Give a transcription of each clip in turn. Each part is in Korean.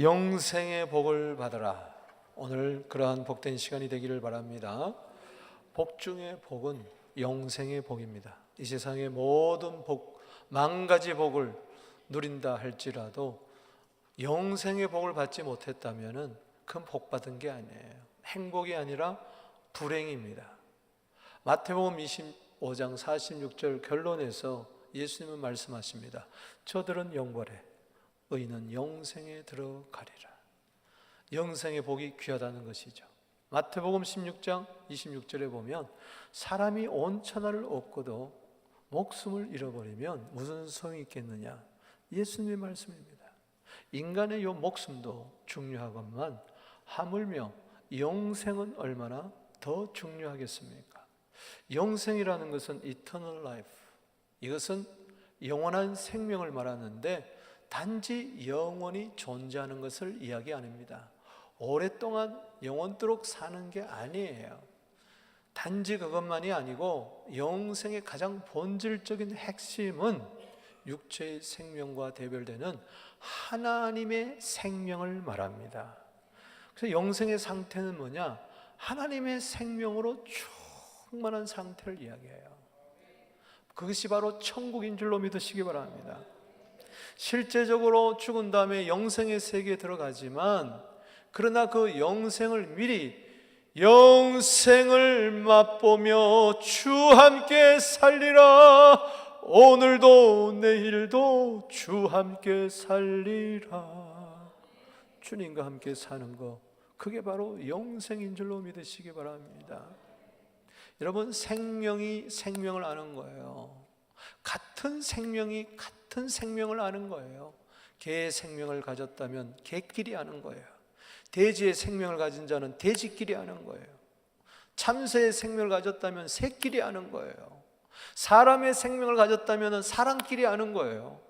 영생의 복을 받으라. 오늘 그러한 복된 시간이 되기를 바랍니다. 복 중의 복은 영생의 복입니다. 이 세상의 모든 복, 만 가지 복을 누린다 할지라도 영생의 복을 받지 못했다면 큰 복 받은 게 아니에요. 행복이 아니라 불행입니다. 마태복음 25장 46절 결론에서 예수님은 말씀하십니다. 저들은 영벌에, 의인은 영생에 들어가리라. 영생의 복이 귀하다는 것이죠. 마태복음 16장 26절에 보면 사람이 온 천하를 얻고도 목숨을 잃어버리면 무슨 소용이 있겠느냐, 예수님의 말씀입니다. 인간의 이 목숨도 중요하건만 하물며 영생은 얼마나 더 중요하겠습니까? 영생이라는 것은 eternal life, 이것은 영원한 생명을 말하는데 단지 영원히 존재하는 것을 이야기 아닙니다. 오랫동안 영원토록 사는 게 아니에요. 단지 그것만이 아니고 영생의 가장 본질적인 핵심은 육체의 생명과 대별되는 하나님의 생명을 말합니다. 그래서 영생의 상태는 뭐냐? 하나님의 생명으로 충만한 상태를 이야기해요. 그것이 바로 천국인 줄로 믿으시기 바랍니다. 실제적으로 죽은 다음에 영생의 세계에 들어가지만, 그러나 그 영생을 미리 영생을 맛보며 주 함께 살리라. 오늘도 내일도 주 함께 살리라. 주님과 함께 사는 것, 그게 바로 영생인 줄로 믿으시기 바랍니다. 여러분, 생명이 생명을 아는 거예요. 같은 생명이 같은 생명을 아는 거예요. 개의 생명을 가졌다면 개끼리 아는 거예요. 돼지의 생명을 가진 자는 돼지끼리 아는 거예요. 참새의 생명을 가졌다면 새끼리 아는 거예요. 사람의 생명을 가졌다면 사람끼리 아는 거예요.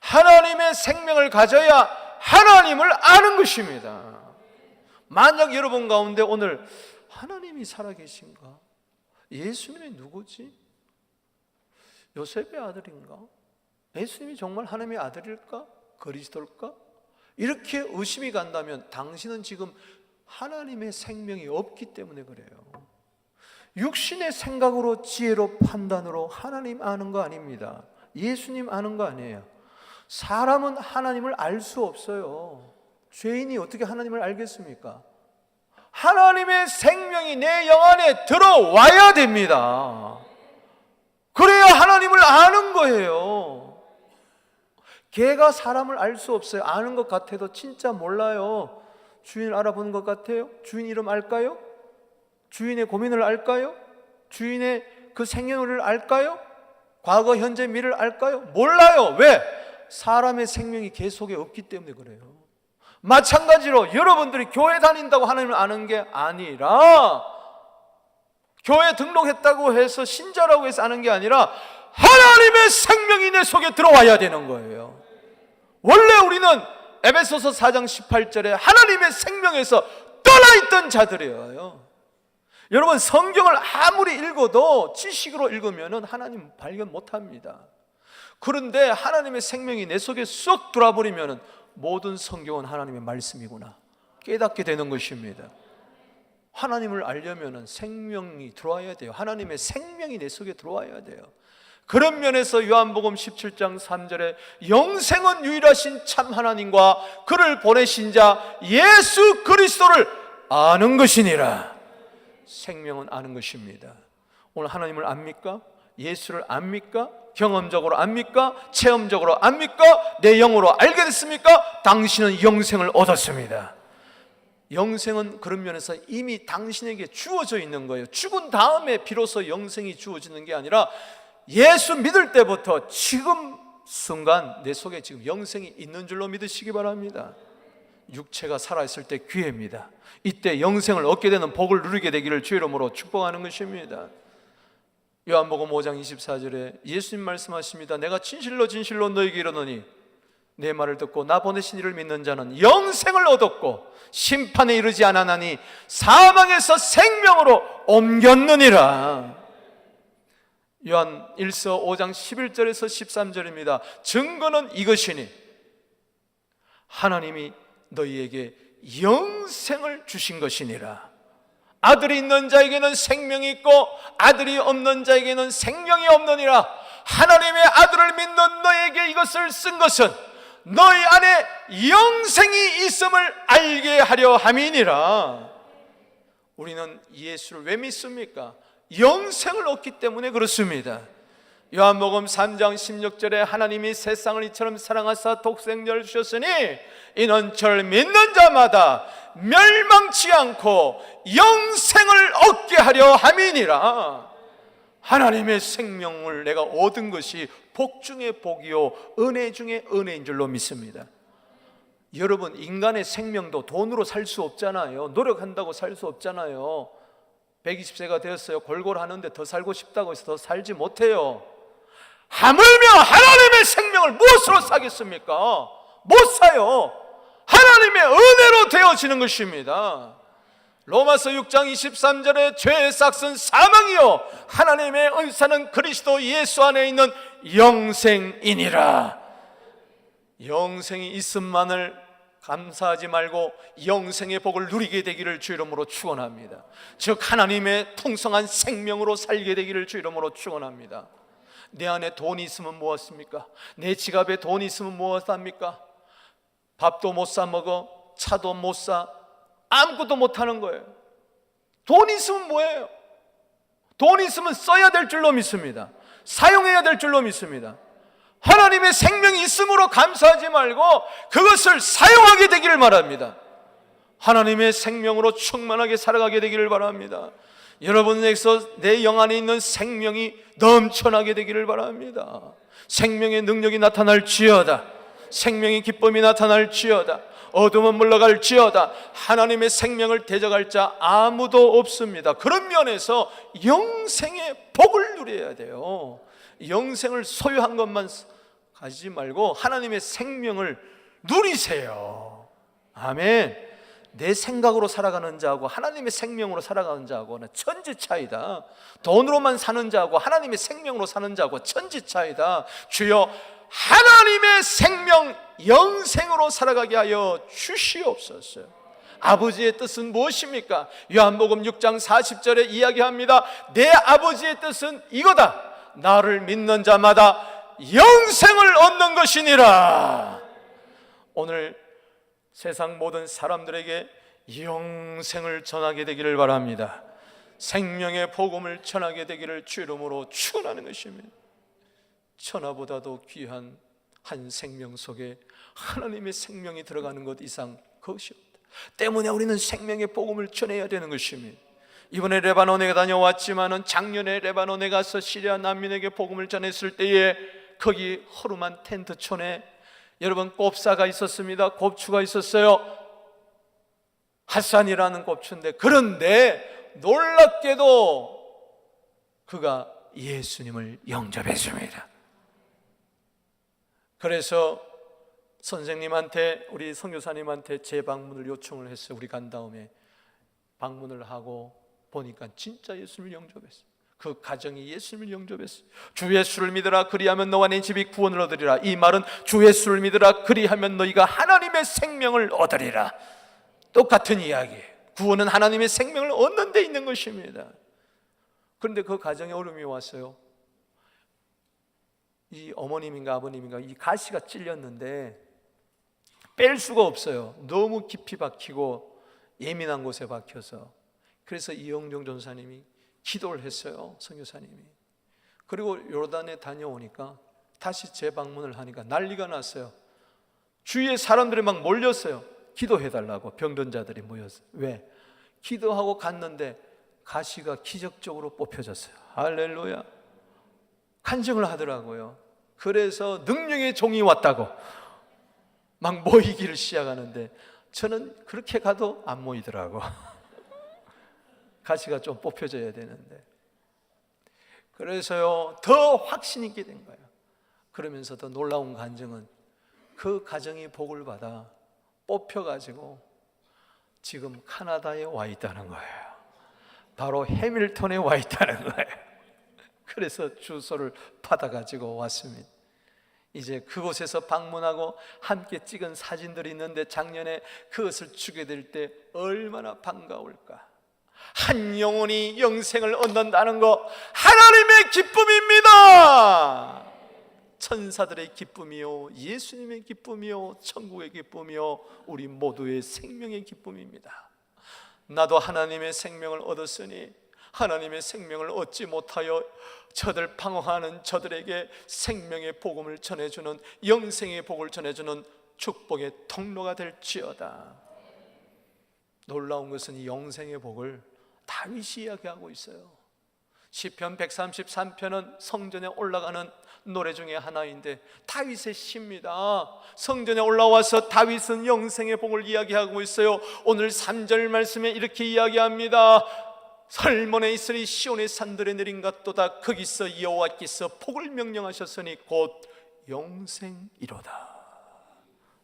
하나님의 생명을 가져야 하나님을 아는 것입니다. 만약 여러분 가운데 오늘 하나님이 살아계신가? 예수님이 누구지? 요셉의 아들인가? 예수님이 정말 하나님의 아들일까? 그리스도일까? 이렇게 의심이 간다면 당신은 지금 하나님의 생명이 없기 때문에 그래요. 육신의 생각으로, 지혜로, 판단으로 하나님 아는 거 아닙니다. 예수님 아는 거 아니에요. 사람은 하나님을 알 수 없어요. 죄인이 어떻게 하나님을 알겠습니까? 하나님의 생명이 내 영 안에 들어와야 됩니다. 그래야 하나님을 아는 거예요. 개가 사람을 알 수 없어요. 아는 것 같아도 진짜 몰라요. 주인을 알아보는 것 같아요? 주인 이름 알까요? 주인의 고민을 알까요? 주인의 그 생년월일을 알까요? 과거, 현재, 미래를 알까요? 몰라요. 왜? 사람의 생명이 개 속에 없기 때문에 그래요. 마찬가지로 여러분들이 교회 다닌다고 하나님을 아는 게 아니라, 교회 등록했다고 해서 신자라고 해서 아는 게 아니라 하나님의 생명이 내 속에 들어와야 되는 거예요. 원래 우리는 에베소서 4장 18절에 하나님의 생명에서 떠나있던 자들이에요. 여러분, 성경을 아무리 읽어도 지식으로 읽으면 하나님 발견 못합니다. 그런데 하나님의 생명이 내 속에 쏙 들어와버리면 모든 성경은 하나님의 말씀이구나 깨닫게 되는 것입니다. 하나님을 알려면 생명이 들어와야 돼요. 하나님의 생명이 내 속에 들어와야 돼요. 그런 면에서 요한복음 17장 3절에 영생은 유일하신 참 하나님과 그를 보내신 자 예수 그리스도를 아는 것이니라. 생명은 아는 것입니다. 오늘 하나님을 압니까? 예수를 압니까? 경험적으로 압니까? 체험적으로 압니까? 내 영으로 알게 됐습니까? 당신은 영생을 얻었습니다. 영생은 그런 면에서 이미 당신에게 주어져 있는 거예요. 죽은 다음에 비로소 영생이 주어지는 게 아니라 예수 믿을 때부터 지금 순간 내 속에 지금 영생이 있는 줄로 믿으시기 바랍니다. 육체가 살아있을 때 기회입니다. 이때 영생을 얻게 되는 복을 누리게 되기를 주의 이름으로 축복하는 것입니다. 요한복음 5장 24절에 예수님 말씀하십니다. 내가 진실로 진실로 너희에게 이르노니 내 말을 듣고 나 보내신 이를 믿는 자는 영생을 얻었고 심판에 이르지 않았나니 사망에서 생명으로 옮겼느니라. 요한 1서 5장 11절에서 13절입니다. 증거는 이것이니 하나님이 너희에게 영생을 주신 것이니라. 아들이 있는 자에게는 생명이 있고 아들이 없는 자에게는 생명이 없느니라. 하나님의 아들을 믿는 너에게 이것을 쓴 것은 너희 안에 영생이 있음을 알게 하려 함이니라. 우리는 예수를 왜 믿습니까? 영생을 얻기 때문에 그렇습니다. 요한복음 3장 16절에 하나님이 세상을 이처럼 사랑하사 독생자를 주셨으니 이는 저를 믿는 자마다 멸망치 않고 영생을 얻게 하려 함이니라. 하나님의 생명을 내가 얻은 것이 복 중에 복이요 은혜 중에 은혜인 줄로 믿습니다. 여러분, 인간의 생명도 돈으로 살 수 없잖아요. 노력한다고 살 수 없잖아요. 120세가 되었어요. 골골하는데 더 살고 싶다고 해서 더 살지 못해요. 하물며 하나님의 생명을 무엇으로 사겠습니까? 못 사요. 하나님의 은혜로 되어지는 것입니다. 로마서 6장 23절에 죄의 삭은 사망이요 하나님의 은사는 그리스도 예수 안에 있는 영생이니라. 영생이 있음만을 감사하지 말고 영생의 복을 누리게 되기를 주 이름으로 축원합니다. 즉 하나님의 풍성한 생명으로 살게 되기를 주 이름으로 축원합니다. 내 안에 돈이 있으면 무엇입니까? 내 지갑에 돈이 있으면 무엇합니까? 밥도 못 사 먹어, 차도 못 사, 아무것도 못 하는 거예요. 돈이 있으면 뭐예요? 돈이 있으면 써야 될 줄로 믿습니다. 사용해야 될 줄로 믿습니다. 하나님의 생명이 있음으로 감사하지 말고 그것을 사용하게 되기를 바랍니다. 하나님의 생명으로 충만하게 살아가게 되기를 바랍니다. 여러분에게서 내 영 안에 있는 생명이 넘쳐나게 되기를 바랍니다. 생명의 능력이 나타날지어다. 생명의 기쁨이 나타날지어다. 어둠은 물러갈지어다. 하나님의 생명을 대적할 자 아무도 없습니다. 그런 면에서 영생의 복을 누려야 돼요. 영생을 소유한 것만 가지지 말고 하나님의 생명을 누리세요. 아멘. 내 생각으로 살아가는 자하고 하나님의 생명으로 살아가는 자하고는 천지 차이다. 돈으로만 사는 자하고 하나님의 생명으로 사는 자하고 천지 차이다. 주여 하나님의 생명 영생으로 살아가게 하여 주시옵소서. 아버지의 뜻은 무엇입니까? 요한복음 6장 40절에 이야기합니다. 내 아버지의 뜻은 이거다. 나를 믿는 자마다 영생을 얻는 것이니라. 오늘 세상 모든 사람들에게 영생을 전하게 되기를 바랍니다. 생명의 복음을 전하게 되기를 주 이름으로 축원하는 것입니다. 천하보다도 귀한 한 생명 속에 하나님의 생명이 들어가는 것 이상 그것이 없다. 때문에 우리는 생명의 복음을 전해야 되는 것입니다. 이번에 레바논에 다녀왔지만은 작년에 레바논에 가서 시리아 난민에게 복음을 전했을 때에 거기 허름한 텐트촌에 여러분 꼽사가 있었습니다. 곱추가 있었어요. 핫산이라는 곱추인데, 그런데 놀랍게도 그가 예수님을 영접했습니다. 그래서 선생님한테, 우리 선교사님한테 재방문을 요청을 했어요. 우리 간 다음에 방문을 하고 보니까 진짜 예수님을 영접했어요. 그 가정이 예수님을 영접했어요. 주 예수를 믿으라 그리하면 너와 네 집이 구원을 얻으리라. 이 말은 주 예수를 믿으라 그리하면 너희가 하나님의 생명을 얻으리라. 똑같은 이야기예요. 구원은 하나님의 생명을 얻는 데 있는 것입니다. 그런데 그 가정에 어려움이 왔어요. 이 어머님인가 아버님인가 이 가시가 찔렸는데 뺄 수가 없어요. 너무 깊이 박히고 예민한 곳에 박혀서. 그래서 이영종 전사님이 기도를 했어요. 선교사님이. 그리고 요르단에 다녀오니까 다시 재방문을 하니까 난리가 났어요. 주위에 사람들이 막 몰렸어요. 기도해달라고. 병든 자들이 모였어요. 왜? 기도하고 갔는데 가시가 기적적으로 뽑혀졌어요. 할렐루야. 간증을 하더라고요. 그래서 능력의 종이 왔다고 막 모이기를 시작하는데 저는 그렇게 가도 안 모이더라고. 가시가 좀 뽑혀져야 되는데. 그래서요 더 확신 있게 된 거예요. 그러면서 더 놀라운 간증은 그 가정이 복을 받아 뽑혀가지고 지금 카나다에 와 있다는 거예요. 바로 해밀턴에 와 있다는 거예요. 그래서 주소를 받아가지고 왔습니다. 이제 그곳에서 방문하고 함께 찍은 사진들이 있는데 작년에 그것을 주게 될 때 얼마나 반가울까. 한 영혼이 영생을 얻는다는 것, 하나님의 기쁨입니다. 천사들의 기쁨이요, 예수님의 기쁨이요, 천국의 기쁨이요, 우리 모두의 생명의 기쁨입니다. 나도 하나님의 생명을 얻었으니 하나님의 생명을 얻지 못하여 저들 방황하는 저들에게 생명의 복음을 전해주는, 영생의 복을 전해주는 축복의 통로가 될지어다. 놀라운 것은 이 영생의 복을 다윗이 이야기하고 있어요. 시편 133편은 성전에 올라가는 노래 중에 하나인데 다윗의 시입니다. 성전에 올라와서 다윗은 영생의 복을 이야기하고 있어요. 오늘 3절 말씀에 이렇게 이야기합니다. 설문에 있으리 시온의 산들에 내린 같도다. 거기서 여호와께서 복을 명령하셨으니 곧 영생이로다.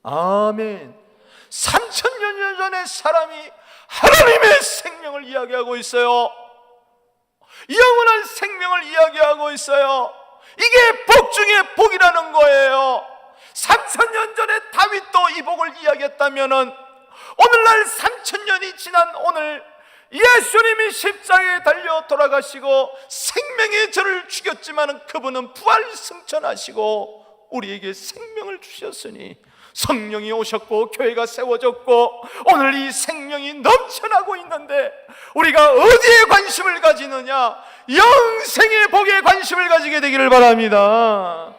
아멘. 3000년 전에 사람이 하나님의 생명을 이야기하고 있어요. 영원한 생명을 이야기하고 있어요. 이게 복 중에 복이라는 거예요. 3000년 전에 다윗도 이 복을 이야기했다면 오늘날 3000년이 지난 오늘 예수님이 십자가에 달려 돌아가시고 생명의 저를 죽였지만 그분은 부활 승천하시고 우리에게 생명을 주셨으니 성령이 오셨고 교회가 세워졌고 오늘 이 생명이 넘쳐나고 있는데 우리가 어디에 관심을 가지느냐? 영생의 복에 관심을 가지게 되기를 바랍니다.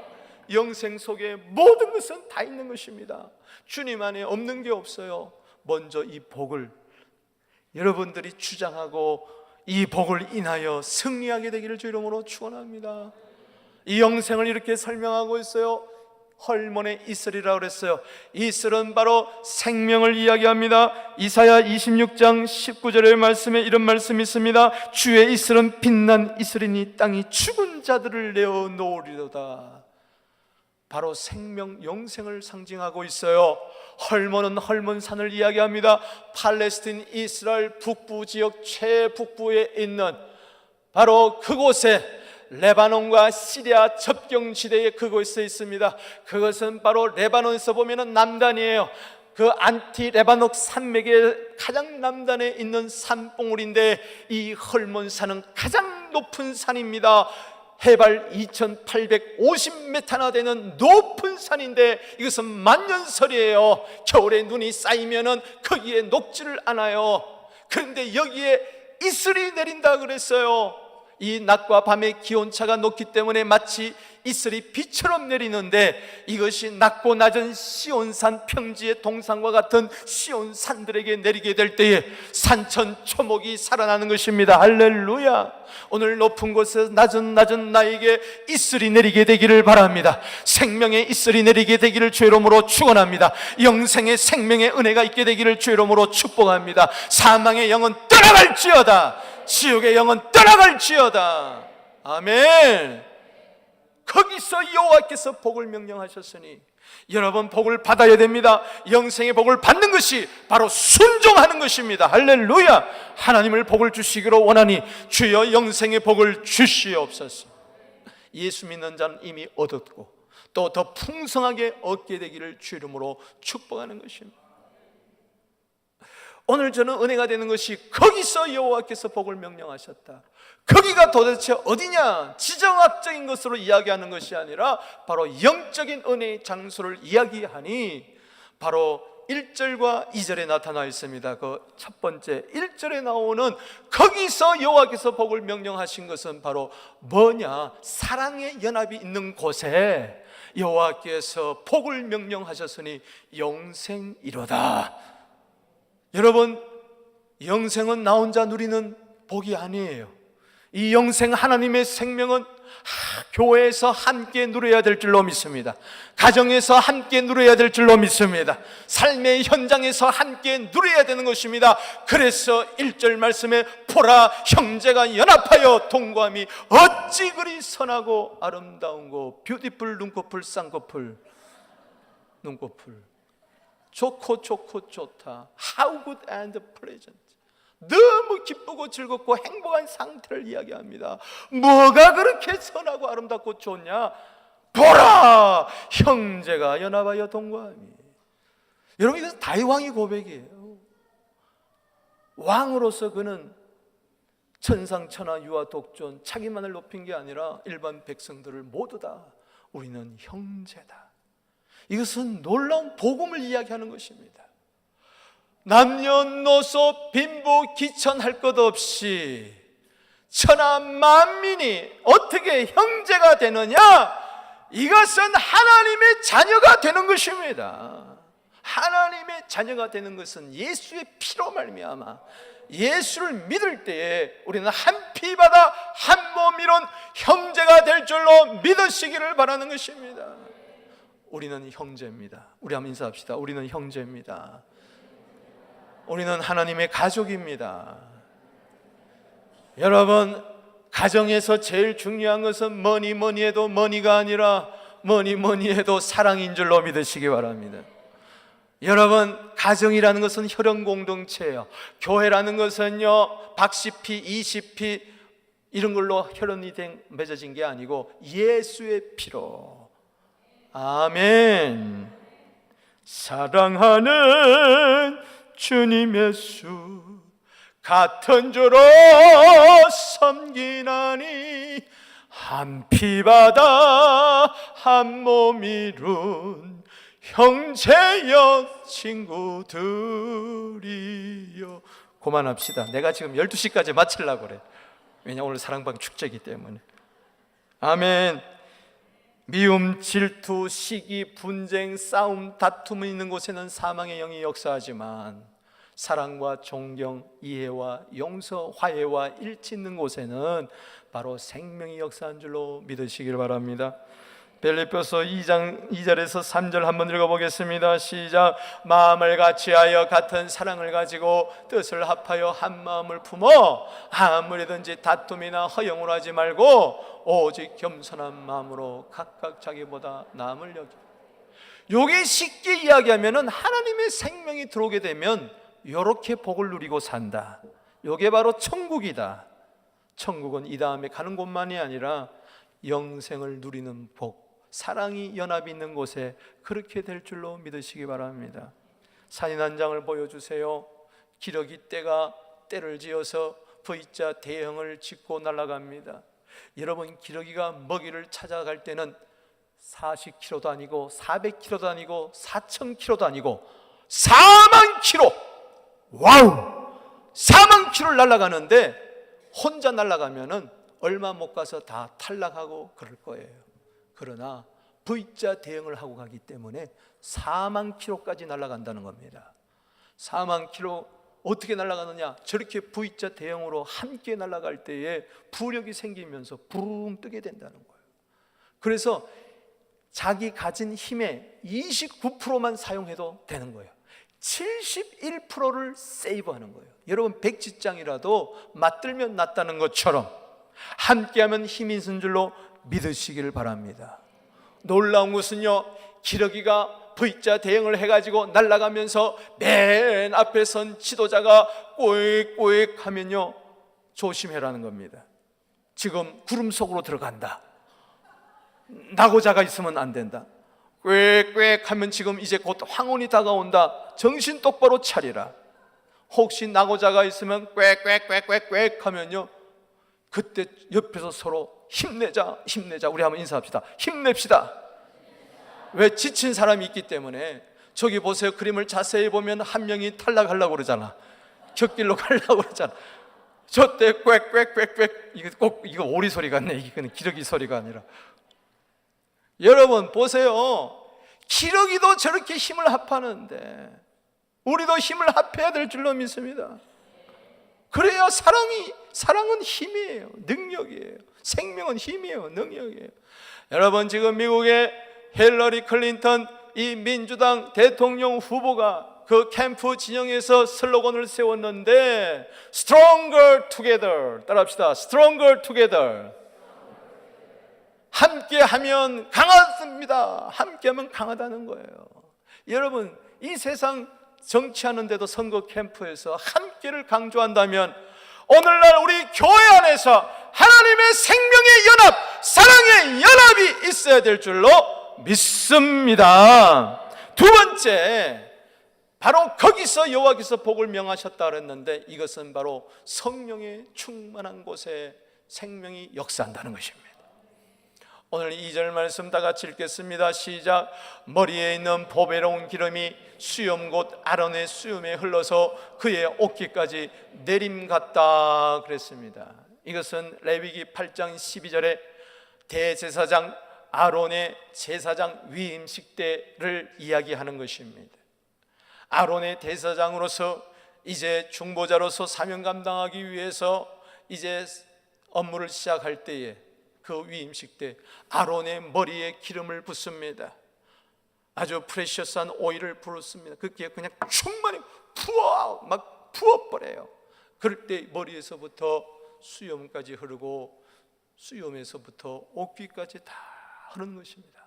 영생 속에 모든 것은 다 있는 것입니다. 주님 안에 없는 게 없어요. 먼저 이 복을 여러분들이 주장하고 이 복을 인하여 승리하게 되기를 주 이름으로 축원합니다. 이 영생을 이렇게 설명하고 있어요. 헐몬의 이슬이라고 그랬어요. 이슬은 바로 생명을 이야기합니다. 이사야 26장 19절의 말씀에 이런 말씀이 있습니다. 주의 이슬은 빛난 이슬이니 땅이 죽은 자들을 내어 놓으리로다. 바로 생명, 영생을 상징하고 있어요. 헐몬은 헐몬산을 이야기합니다. 팔레스틴 이스라엘 북부 지역 최북부에 있는 바로 그곳에 레바논과 시리아 접경지대에 그곳에 있습니다. 그것은 바로 레바논에서 보면 남단이에요. 그 안티 레바논 산맥의 가장 남단에 있는 산봉우리인데 이 헐몬산은 가장 높은 산입니다. 해발 2850m나 되는 높은 산인데 이것은 만년설이에요. 겨울에 눈이 쌓이면 거기에 녹지를 않아요. 그런데 여기에 이슬이 내린다 그랬어요. 이 낮과 밤의 기온차가 높기 때문에 마치 이슬이 비처럼 내리는데 이것이 낮고 낮은 시온산 평지의 동산과 같은 시온산들에게 내리게 될 때에 산천 초목이 살아나는 것입니다. 할렐루야. 오늘 높은 곳에서 낮은 나에게 이슬이 내리게 되기를 바랍니다. 생명의 이슬이 내리게 되기를 주 이름으로 축원합니다. 영생의 생명의 은혜가 있게 되기를 주 이름으로 축복합니다. 사망의 영은 떠나갈지어다. 지옥의 영은 떠나갈지어다. 아멘. 거기서 여호와께서 복을 명령하셨으니 여러분 복을 받아야 됩니다. 영생의 복을 받는 것이 바로 순종하는 것입니다. 할렐루야. 하나님을 복을 주시기로 원하니 주여 영생의 복을 주시옵소서. 예수 믿는 자는 이미 얻었고 또 더 풍성하게 얻게 되기를 주 이름으로 축복하는 것입니다. 오늘 저는 은혜가 되는 것이 거기서 여호와께서 복을 명령하셨다. 거기가 도대체 어디냐? 지정학적인 것으로 이야기하는 것이 아니라 바로 영적인 은혜의 장소를 이야기하니 바로 1절과 2절에 나타나 있습니다. 그 첫 번째 1절에 나오는 거기서 여호와께서 복을 명령하신 것은 바로 뭐냐? 사랑의 연합이 있는 곳에 여호와께서 복을 명령하셨으니 영생이로다. 여러분, 영생은 나 혼자 누리는 복이 아니에요. 이 영생 하나님의 생명은 교회에서 함께 누려야 될 줄로 믿습니다. 가정에서 함께 누려야 될 줄로 믿습니다. 삶의 현장에서 함께 누려야 되는 것입니다. 그래서 1절 말씀에 보라 형제가 연합하여 동거함이 어찌 그리 선하고 아름다운고. 뷰티풀 눈꺼풀 쌍꺼풀 눈꺼풀 좋고 좋다. How good and pleasant. 너무 기쁘고 즐겁고 행복한 상태를 이야기합니다. 뭐가 그렇게 선하고 아름답고 좋냐? 보라, 형제가 연합하여 동거하니. 여러분, 이것은 다윗 왕의 고백이에요. 왕으로서 그는 천상천하 유아 독존, 자기만을 높인 게 아니라 일반 백성들을 모두 다 우리는 형제다. 이것은 놀라운 복음을 이야기하는 것입니다. 남녀노소 빈부 귀천할 것 없이 천하 만민이 어떻게 형제가 되느냐? 이것은 하나님의 자녀가 되는 것입니다. 하나님의 자녀가 되는 것은 예수의 피로 말미암아 예수를 믿을 때에 우리는 한 피 받아 한 몸 이룬 형제가 될 줄로 믿으시기를 바라는 것입니다. 우리는 형제입니다. 우리 한번 인사합시다. 우리는 형제입니다. 우리는 하나님의 가족입니다. 여러분, 가정에서 제일 중요한 것은 뭐니 해도 머니가 아니라 뭐니 해도 사랑인 줄로 믿으시기 바랍니다. 여러분, 가정이라는 것은 혈연 공동체예요. 교회라는 것은요, 박씨피, 이씨피 이런 걸로 혈연이 맺어진 게 아니고 예수의 피로. 아멘. 사랑하는 주님 예수, 같은 주로 섬기나니 한 피 받아 한 몸 이룬 형제여 친구들이여. 그만합시다. 내가 지금 12시까지 마치려고 그래. 왜냐, 오늘 사랑방 축제이기 때문에. 아멘. 미움, 질투, 시기, 분쟁, 싸움, 다툼이 있는 곳에는 사망의 영이 역사하지만 사랑과 존경, 이해와 용서, 화해와 일치 있는 곳에는 바로 생명이 역사한 줄로 믿으시길 바랍니다. 빌립보서 2장 2절에서 3절 한번 읽어보겠습니다. 시작. 마음을 같이하여 같은 사랑을 가지고 뜻을 합하여 한 마음을 품어 아무리든지 다툼이나 허영을 하지 말고 오직 겸손한 마음으로 각각 자기보다 남을 여기. 요게 쉽게 이야기하면은 하나님의 생명이 들어오게 되면 요렇게 복을 누리고 산다. 요게 바로 천국이다. 천국은 이 다음에 가는 곳만이 아니라 영생을 누리는 복, 사랑이 연합이 있는 곳에 그렇게 될 줄로 믿으시기 바랍니다. 사진 한 장을 보여주세요. 기러기 떼가 떼를 지어서 V자 대형을 짓고 날아갑니다. 여러분, 기러기가 먹이를 찾아갈 때는 40km도 아니고 400km도 아니고 4000km도 아니고 4만 km, 와우, 4만 km를 날아가는데 혼자 날아가면은 얼마 못 가서 다 탈락하고 그럴 거예요. 그러나 V자 대응을 하고 가기 때문에 4만 km까지 날아간다는 겁니다. 4만 km 어떻게 날아가느냐? 저렇게 V자 대응으로 함께 날아갈 때에 부력이 생기면서 부릉 뜨게 된다는 거예요. 그래서 자기 가진 힘의 29%만 사용해도 되는 거예요. 71%를 세이브하는 거예요. 여러분, 백지장이라도 맞들면 낫다는 것처럼 함께하면 힘이 있는 줄로 믿으시기를 바랍니다. 놀라운 것은요, 기러기가 V자 대응을 해가지고 날아가면서 맨 앞에 선 지도자가 꼬익꼬익 하면요, 조심해라는 겁니다. 지금 구름 속으로 들어간다. 낙오자가 있으면 안 된다. 꽥꽥 하면 지금 이제 곧 황혼이 다가온다. 정신 똑바로 차리라. 혹시 낙오자가 있으면 꽥꽥꽥꽥꽥 하면요, 그때 옆에서 서로 힘내자, 힘내자. 우리 한번 인사합시다. 힘냅시다. 왜? 지친 사람이 있기 때문에. 저기 보세요. 그림을 자세히 보면 한 명이 탈락하려고 그러잖아. 곁길로 가려고 그러잖아. 저때 꽥꽥꽥꽥, 이거 오리 소리 같네. 이거는 기러기 소리가 아니라. 여러분 보세요. 기러기도 저렇게 힘을 합하는데 우리도 힘을 합해야 될 줄로 믿습니다. 그래야 사랑은 힘이에요. 능력이에요. 생명은 힘이에요. 능력이에요. 여러분, 지금 미국의 힐러리 클린턴 이 민주당 대통령 후보가 그 캠프 진영에서 슬로건을 세웠는데 Stronger Together, 따라합시다. Stronger Together. 함께하면 강하습니다. 함께하면 강하다는 거예요. 여러분, 이 세상 정치하는데도 선거 캠프에서 함께를 강조한다면 오늘날 우리 교회 안에서 하나님의 생명의 연합, 사랑의 연합이 있어야 될 줄로 믿습니다. 두 번째, 바로 거기서 여호와께서 복을 명하셨다 그랬는데, 이것은 바로 성령의 충만한 곳에 생명이 역사한다는 것입니다. 오늘 2절 말씀 다 같이 읽겠습니다. 시작. 머리에 있는 보배로운 기름이 수염 곧 아론의 수염에 흘러서 그의 옷깃까지 내림 같다 그랬습니다. 이것은 레위기 8장 12절에 대제사장 아론의 제사장 위임식 때를 이야기하는 것입니다. 아론의 대제사장으로서 이제 중보자로서 사명 감당하기 위해서 이제 업무를 시작할 때에 그 위임식 때 아론의 머리에 기름을 붓습니다. 아주 프레셔스한 오일을 부었습니다. 그게 그냥 충만히 막 부어버려요. 그럴 때 머리에서부터 수염까지 흐르고 수염에서부터 옷깃까지 다 흐르는 것입니다.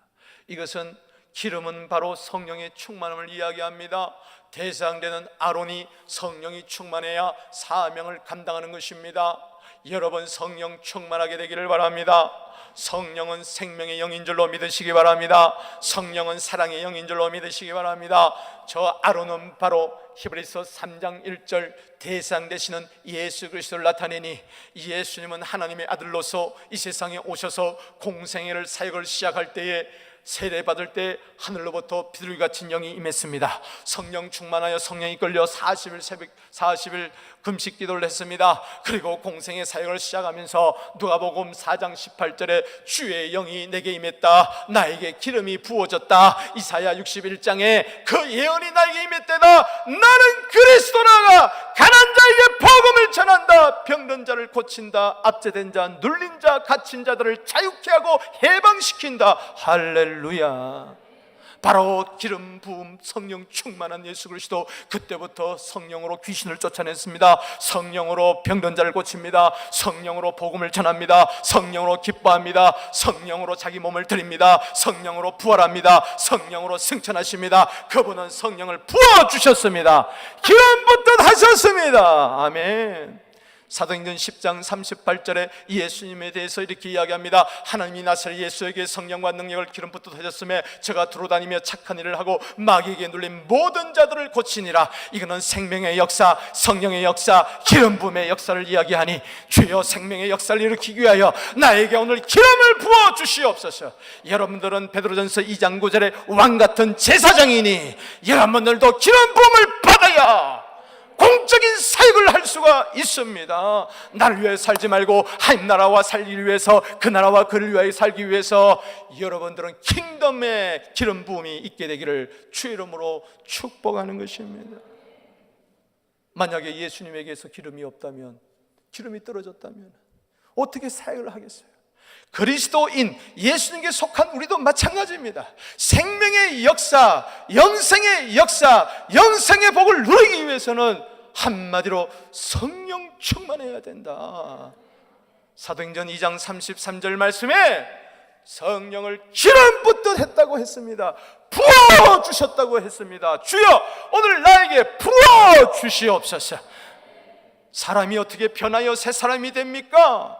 이것은 기름은 바로 성령의 충만함을 이야기합니다. 대상되는 아론이 성령이 충만해야 사명을 감당하는 것입니다. 여러분, 성령 충만하게 되기를 바랍니다. 성령은 생명의 영인 줄로 믿으시기 바랍니다. 성령은 사랑의 영인 줄로 믿으시기 바랍니다. 저 아론은 바로 히브리서 3장 1절 대상 되시는 예수 그리스도를 나타내니, 예수님은 하나님의 아들로서 이 세상에 오셔서 공생애를 사역을 시작할 때에 세례받을 때 하늘로부터 비둘기 같은 영이 임했습니다. 성령 충만하여 성령이 끌려 40일 금식 기도를 했습니다. 그리고 공생의 사역을 시작하면서 누가복음 4장 18절에 주의 영이 내게 임했다, 나에게 기름이 부어졌다. 이사야 61장에 그 예언이 나에게 임했대다. 나는 그리스도라가 가난 자에게 복음을 전한다, 병든 자를 고친다, 압제된 자, 눌린 자, 갇힌 자들을 자유케 하고 해방시킨다. 할렐루야. 바로 기름 부음 성령 충만한 예수 그리스도, 그때부터 성령으로 귀신을 쫓아냈습니다. 성령으로 병든 자를 고칩니다. 성령으로 복음을 전합니다. 성령으로 기뻐합니다. 성령으로 자기 몸을 드립니다. 성령으로 부활합니다. 성령으로 승천하십니다. 그분은 성령을 부어주셨습니다. 기름 붓듯 하셨습니다. 아멘. 사도행전 10장 38절에 예수님에 대해서 이렇게 이야기합니다. 하나님이 나사렛 예수에게 성령과 능력을 기름 붓듯 하셨음에 저가 두루다니며 착한 일을 하고 마귀에게 눌린 모든 자들을 고치니라. 이거는 생명의 역사, 성령의 역사, 기름 부음의 역사를 이야기하니, 주여 생명의 역사를 일으키기 위하여 나에게 오늘 기름을 부어 주시옵소서. 여러분들은 베드로전서 2장 9절에 왕같은 제사장이니 여러분들도 기름 부음을 받아야 공적인 사역을 할 수가 있습니다. 나를 위해 살지 말고 하나님 나라와 살기 위해서, 그 나라와 그를 위하여 살기 위해서 여러분들은 킹덤의 기름 부음이 있게 되기를 주의 이름으로 축복하는 것입니다. 만약에 예수님에게서 기름이 없다면, 기름이 떨어졌다면 어떻게 사역을 하겠어요? 그리스도인 예수님께 속한 우리도 마찬가지입니다. 생명의 역사, 영생의 역사, 영생의 복을 누리기 위해서는 한마디로 성령 충만해야 된다. 사도행전 2장 33절 말씀에 성령을 기름 붓듯 했다고 했습니다. 부어주셨다고 했습니다. 주여 오늘 나에게 부어주시옵소서. 사람이 어떻게 변하여 새 사람이 됩니까?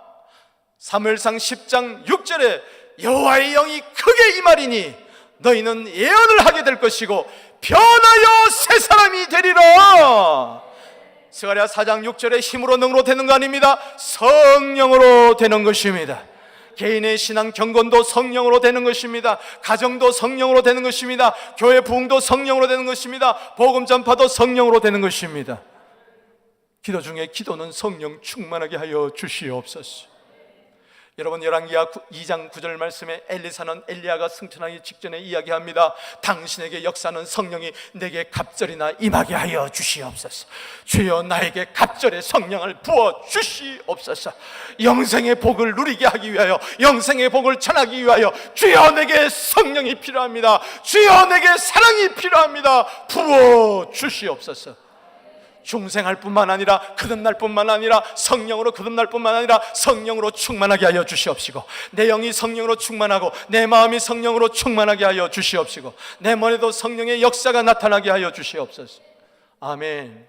사무엘상 10장 6절에 여호와의 영이 크게 임하리니 너희는 예언을 하게 될 것이고 변하여 새 사람이 되리라. 스가랴 4장 6절에 힘으로 능으로 되는 거 아닙니다. 성령으로 되는 것입니다. 개인의 신앙 경건도 성령으로 되는 것입니다. 가정도 성령으로 되는 것입니다. 교회 부흥도 성령으로 되는 것입니다. 복음 전파도 성령으로 되는 것입니다. 기도 중에 기도는 성령 충만하게 하여 주시옵소서. 여러분, 열왕기하 2장 9절 말씀에 엘리사는 엘리야가 승천하기 직전에 이야기합니다. 당신에게 역사는 성령이 내게 갑절이나 임하게 하여 주시옵소서. 주여 나에게 갑절의 성령을 부어 주시옵소서. 영생의 복을 누리게 하기 위하여, 영생의 복을 전하기 위하여 주여 내게 성령이 필요합니다. 주여 내게 사랑이 필요합니다. 부어 주시옵소서. 중생할 뿐만 아니라 거듭날 뿐만 아니라 성령으로 거듭날 뿐만 아니라 성령으로 충만하게 하여 주시옵시고, 내 영이 성령으로 충만하고 내 마음이 성령으로 충만하게 하여 주시옵시고, 내 머리도 성령의 역사가 나타나게 하여 주시옵소서. 아멘.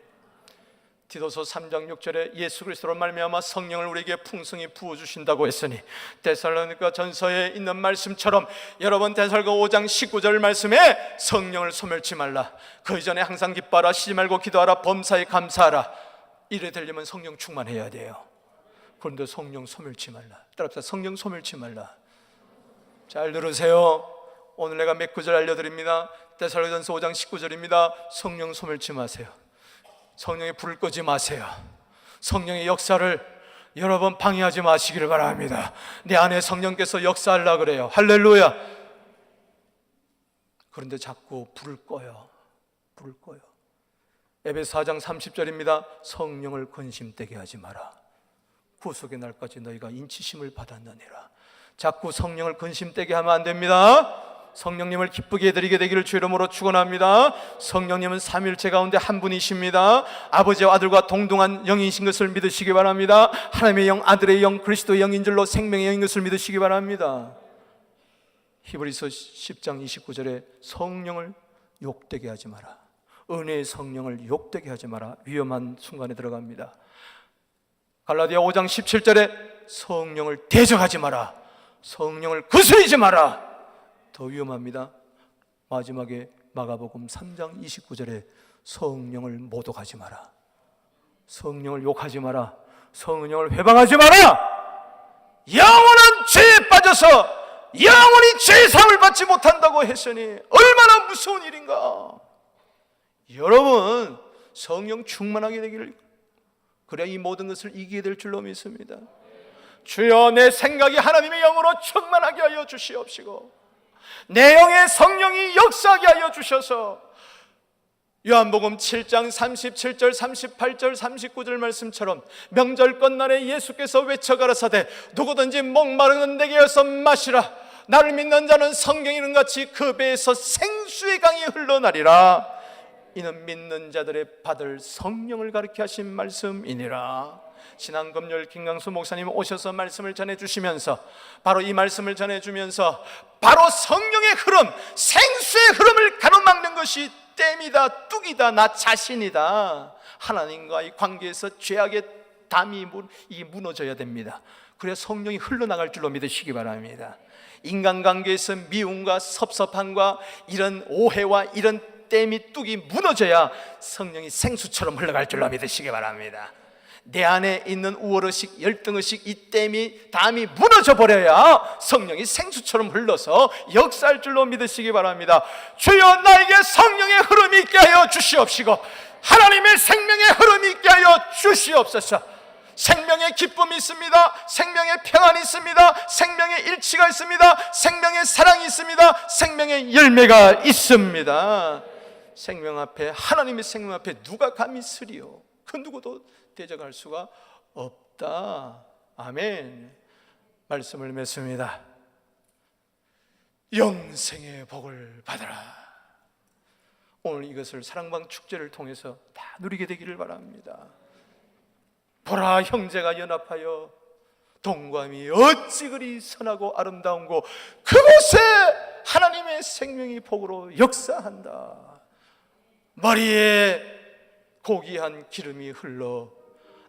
디도서 3장 6절에 예수 그리스도로 말미암아 성령을 우리에게 풍성히 부어주신다고 했으니, 데살로니가 전서에 있는 말씀처럼 여러분 데살로니가 5장 19절 말씀에 성령을 소멸치 말라, 그 이전에 항상 기뻐하라, 쉬지 말고 기도하라, 범사에 감사하라, 이래 되려면 성령 충만해야 돼요. 그런데 성령 소멸치 말라. 따라합시다. 성령 소멸치 말라. 잘 들으세요. 오늘 내가 몇 구절 알려드립니다. 데살로니가전서 5장 19절입니다. 성령 소멸치 마세요. 성령의 불을 끄지 마세요. 성령의 역사를 여러분 방해하지 마시기를 바랍니다. 내 안에 성령께서 역사하려고 그래요. 할렐루야. 그런데 자꾸 불을 꺼요. 불을 꺼요. 에베소 4장 30절입니다. 성령을 근심되게 하지 마라. 구속의 날까지 너희가 인치심을 받았느니라. 자꾸 성령을 근심되게 하면 안 됩니다. 성령님을 기쁘게 해드리게 되기를 주 이름으로 축원합니다. 성령님은 삼위일체 가운데 한 분이십니다. 아버지와 아들과 동등한 영이신 것을 믿으시기 바랍니다. 하나님의 영, 아들의 영, 그리스도의 영인 줄로 생명의 영인 것을 믿으시기 바랍니다. 히브리서 10장 29절에 성령을 욕되게 하지 마라. 은혜의 성령을 욕되게 하지 마라. 위험한 순간에 들어갑니다. 갈라디아 5장 17절에 성령을 대적하지 마라. 성령을 거스리지 마라. 더 위험합니다. 마지막에 마가복음 3장 29절에 성령을 모독하지 마라. 성령을 욕하지 마라. 성령을 회방하지 마라. 영원한 죄에 빠져서 영원히 죄의 상을 받지 못한다고 했으니 얼마나 무서운 일인가. 여러분 성령 충만하게 되기를, 그래야 이 모든 것을 이기게 될 줄로 믿습니다. 주여, 내 생각이 하나님의 영으로 충만하게 하여 주시옵시고 내 영의 성령이 역사하게 하여 주셔서 요한복음 7장 37절 38절 39절 말씀처럼 명절 끝날에 예수께서 외쳐 가라사대 누구든지 목마르는 내게 와서 마시라. 나를 믿는 자는 성경에 있는 같이 그 배에서 생수의 강이 흘러나리라. 이는 믿는 자들의 받을 성령을 가르쳐 하신 말씀이니라. 지난 금요일 김강수 목사님 오셔서 말씀을 전해주시면서 바로 이 말씀을 전해주면서 바로 성령의 흐름, 생수의 흐름을 가로막는 것이 댐이다, 뚝이다, 나 자신이다. 하나님과의 관계에서 죄악의 담이 무너져야 됩니다. 그래야 성령이 흘러나갈 줄로 믿으시기 바랍니다. 인간관계에서 미움과 섭섭함과 이런 오해와 이런 댐이 뚝이 무너져야 성령이 생수처럼 흘러갈 줄로 믿으시기 바랍니다. 내 안에 있는 우월의식, 열등의식, 이 댐이 담이 무너져 버려야 성령이 생수처럼 흘러서 역사할 줄로 믿으시기 바랍니다. 주여, 나에게 성령의 흐름이 있게 하여 주시옵시고 하나님의 생명의 흐름이 있게 하여 주시옵소서. 생명의 기쁨이 있습니다. 생명의 평안이 있습니다. 생명의 일치가 있습니다. 생명의 사랑이 있습니다. 생명의 열매가 있습니다. 생명 앞에, 하나님의 생명 앞에 누가 감히 서리요? 그 누구도 대적할 수가 없다. 아멘. 말씀을 맺습니다. 영생의 복을 받아라. 오늘 이것을 사랑방 축제를 통해서 다 누리게 되기를 바랍니다. 보라, 형제가 연합하여 동감이 어찌 그리 선하고 아름다운고 그곳에 하나님의 생명이 복으로 역사한다. 머리에 고귀한 기름이 흘러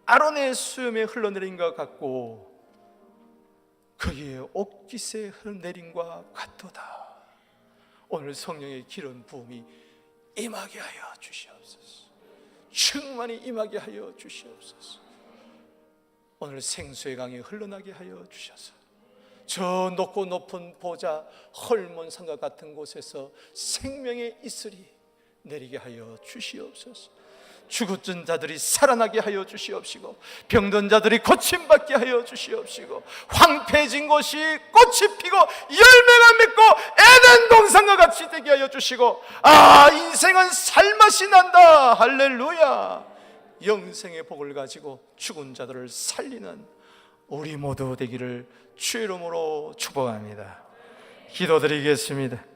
아론의 수염에 흘러내린 것 같고 그의 옷깃에 흘러내린 것 같도다. 오늘 성령의 기름 부음이 임하게 하여 주시옵소서. 충만히 임하게 하여 주시옵소서. 오늘 생수의 강이 흘러나게 하여 주셔서 저 높고 높은 보좌 헐몬산과 같은 곳에서 생명의 이슬이 내리게 하여 주시옵소서. 죽었던 자들이 살아나게 하여 주시옵시고 병든 자들이 고침받게 하여 주시옵시고 황폐해진 곳이 꽃이 피고 열매가 맺고 에덴 동산과 같이 되게 하여 주시고 인생은 살맛이 난다. 할렐루야. 영생의 복을 가지고 죽은 자들을 살리는 우리 모두 되기를 주 이름으로 축복합니다. 기도드리겠습니다.